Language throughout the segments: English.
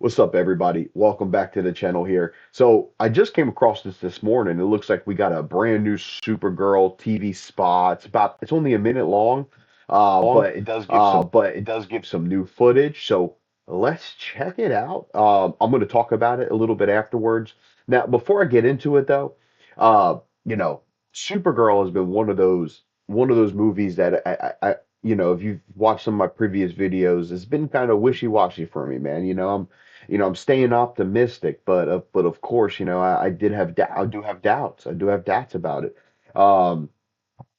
What's up, everybody? Welcome back to the channel here. So I just came across this morning. It looks like we got a brand new Supergirl TV spot. It's only a minute long, but it does give some new footage. So let's check it out. I'm going to talk about it a little bit afterwards. Now, before I get into it, though, uh, you know, Supergirl has been one of those movies that if you've watched some of my previous videos, it's been kind of wishy-washy for me, man. I'm staying optimistic, but of course, I do have doubts. I do have doubts about it. Um,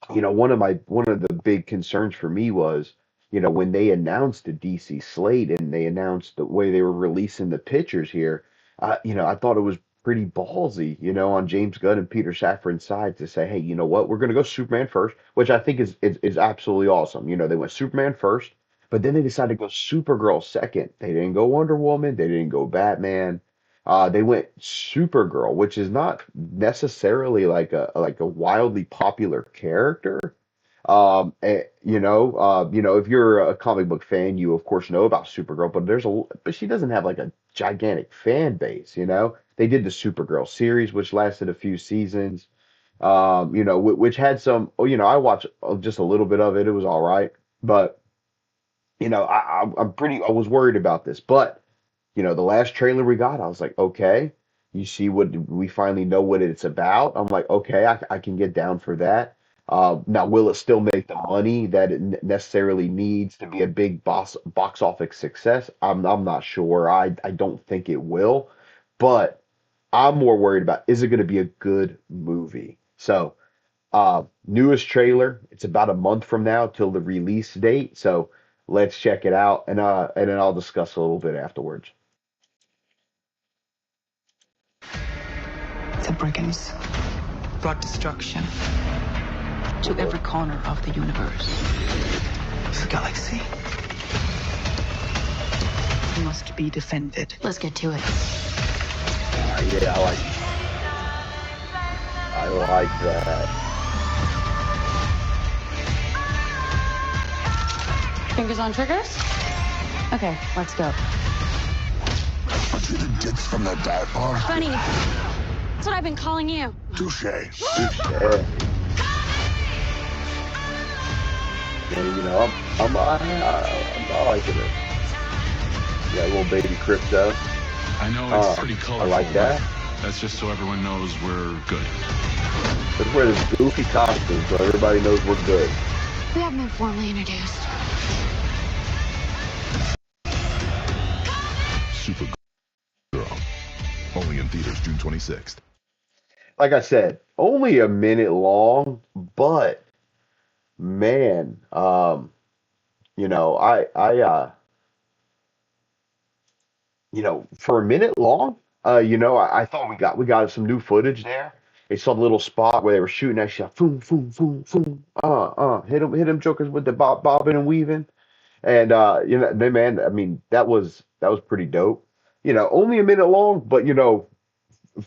one of the big concerns for me was, when they announced the DC slate and they announced the way they were releasing the pictures here, I thought it was pretty ballsy, on James Gunn and Peter Safran's side to say, hey, you know what, we're gonna go Superman first, which I think is absolutely awesome. They went Superman first, but then they decided to go Supergirl second. They didn't go Wonder Woman, they didn't go Batman. They went Supergirl, which is not necessarily like a wildly popular character. If you're a comic book fan, you of course know about Supergirl, but she doesn't have like a gigantic fan base. They did the Supergirl series, which lasted a few seasons. Which had some. Oh, I watched just a little bit of it. It was all right, but I was worried about this, but the last trailer we got, I was like, okay, you see what we finally know what it's about. I'm like, okay, I can get down for that. Now, will it still make the money that it necessarily needs to be a big box office success? I'm not sure. I don't think it will, but I'm more worried about, is it going to be a good movie? So, newest trailer, it's about a month from now till the release date. So let's check it out, and then I'll discuss a little bit afterwards. The brigands brought destruction to every corner of the universe. This galaxy must be defended. Let's get to it. Yeah, I like that. Fingers on triggers? Okay, let's go. Aren't you the dicks from that dive bar? Funny. That's what I've been calling you. Touche. Yeah, I'm liking it. Yeah, little baby crypto. I know it's pretty I like colorful, that. but that's just so everyone knows we're good. Let's wear this goofy costume so everybody knows we're good. We haven't been formally introduced. Supergirl. Only in theaters June 26th. Like I said, only a minute long, but man, you know, for a minute long, I thought we got some new footage there. They saw the little spot where they were shooting that shot, boom, boom, boom, boom, hit him, jokers with the bobbing and weaving, and man, I mean, that was pretty dope. Only a minute long, but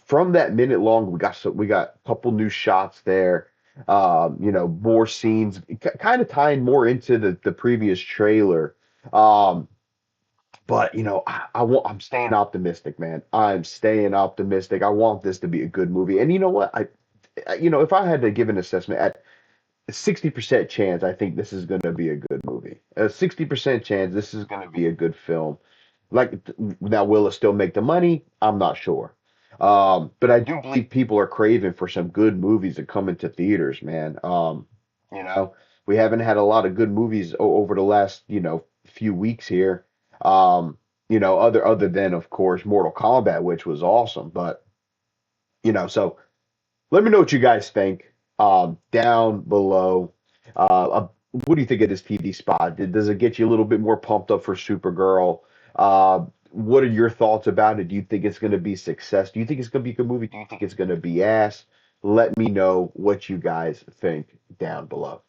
from that minute long, we got a couple new shots there. More scenes, kind of tying more into the previous trailer. Um, but I'm staying optimistic, man. I'm staying optimistic. I want this to be a good movie. And you know what? If I had to give an assessment at a 60% chance, I think this is going to be a good movie. A 60% chance this is going to be a good film. Like, now, will it still make the money? I'm not sure. But I do believe people are craving for some good movies to come into theaters, man. You know, we haven't had a lot of good movies over the last, few weeks here. Other than, of course, Mortal Kombat, which was awesome. But, so let me know what you guys think down below. What do you think of this TV spot? Does it get you a little bit more pumped up for Supergirl? What are your thoughts about it? Do you think it's going to be success? Do you think it's going to be a good movie? Do you think it's going to be ass? Let me know what you guys think down below.